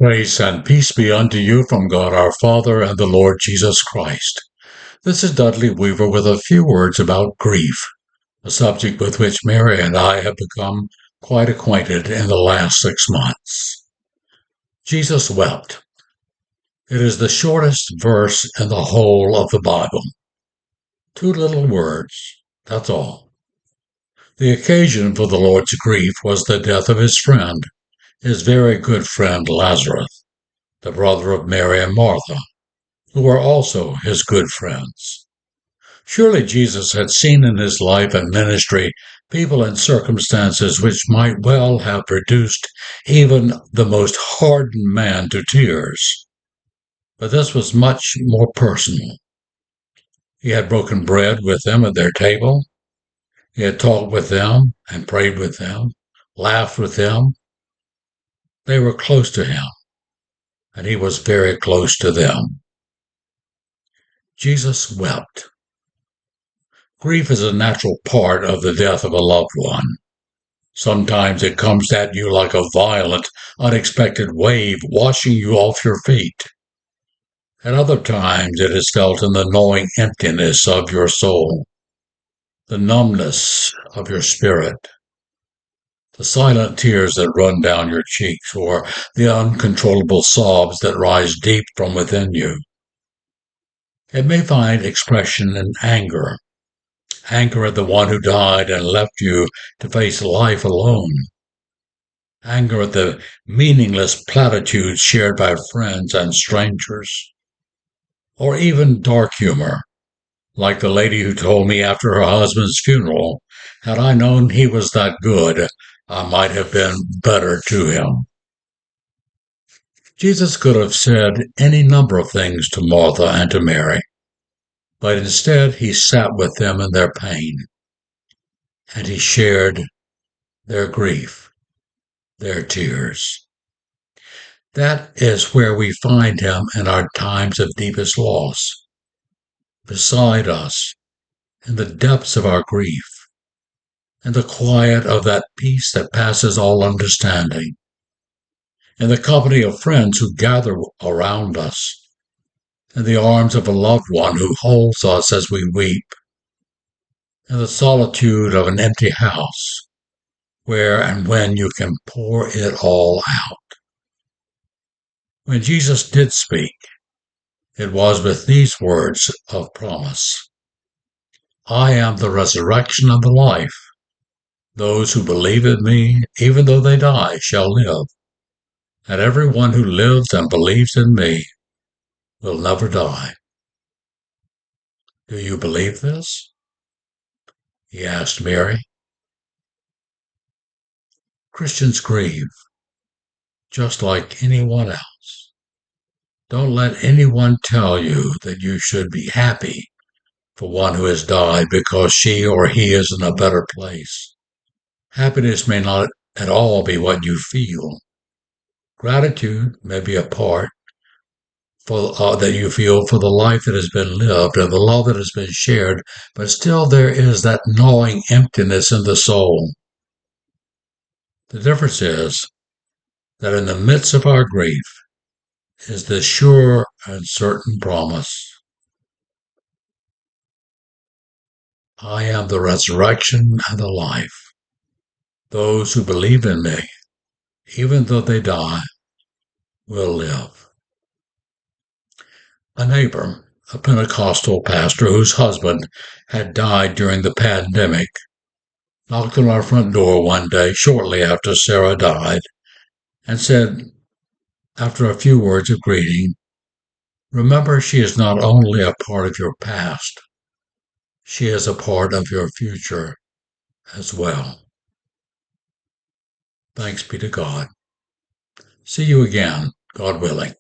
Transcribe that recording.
Grace and peace be unto you from God our Father and the Lord Jesus Christ. This is Dudley Weaver with a few words about grief, a subject with which Mary and I have become quite acquainted in the last 6 months. Jesus wept. It is the shortest verse in the whole of the Bible. 2 little words, that's all. The occasion for the Lord's grief was the death of his friend, his very good friend Lazarus, the brother of Mary and Martha, who were also his good friends. Surely Jesus had seen in his life and ministry people and circumstances which might well have reduced even the most hardened man to tears. But this was much more personal. He had broken bread with them at their table. He had talked with them and prayed with them, laughed with them. They were close to him, and he was very close to them. Jesus wept. Grief is a natural part of the death of a loved one. Sometimes it comes at you like a violent, unexpected wave washing you off your feet. At other times it is felt in the gnawing emptiness of your soul, the numbness of your spirit, the silent tears that run down your cheeks, or the uncontrollable sobs that rise deep from within you. It may find expression in anger at the one who died and left you to face life alone. Anger at the meaningless platitudes shared by friends and strangers. Or even dark humor, like the lady who told me after her husband's funeral, had I known he was that good, I might have been better to him. Jesus could have said any number of things to Martha and to Mary, but instead he sat with them in their pain, and he shared their grief, their tears. That is where we find him in our times of deepest loss, beside us, in the depths of our grief, in the quiet of that peace that passes all understanding, in the company of friends who gather around us, in the arms of a loved one who holds us as we weep, in the solitude of an empty house, where and when you can pour it all out. When Jesus did speak, it was with these words of promise. I am the resurrection and the life. Those who believe in me, even though they die, shall live. And everyone who lives and believes in me will never die. Do you believe this? He asked Mary. Christians grieve, just like anyone else. Don't let anyone tell you that you should be happy for one who has died because she or he is in a better place. Happiness may not at all be what you feel. Gratitude may be a part that you feel for the life that has been lived and the love that has been shared, but still there is that gnawing emptiness in the soul. The difference is that in the midst of our grief is the sure and certain promise. I am the resurrection and the life. Those who believe in me, even though they die, will live. A neighbor, a Pentecostal pastor whose husband had died during the pandemic, knocked on our front door one day shortly after Sarah died and said, after a few words of greeting, remember, she is not only a part of your past, she is a part of your future as well. Thanks be to God. See you again, God willing.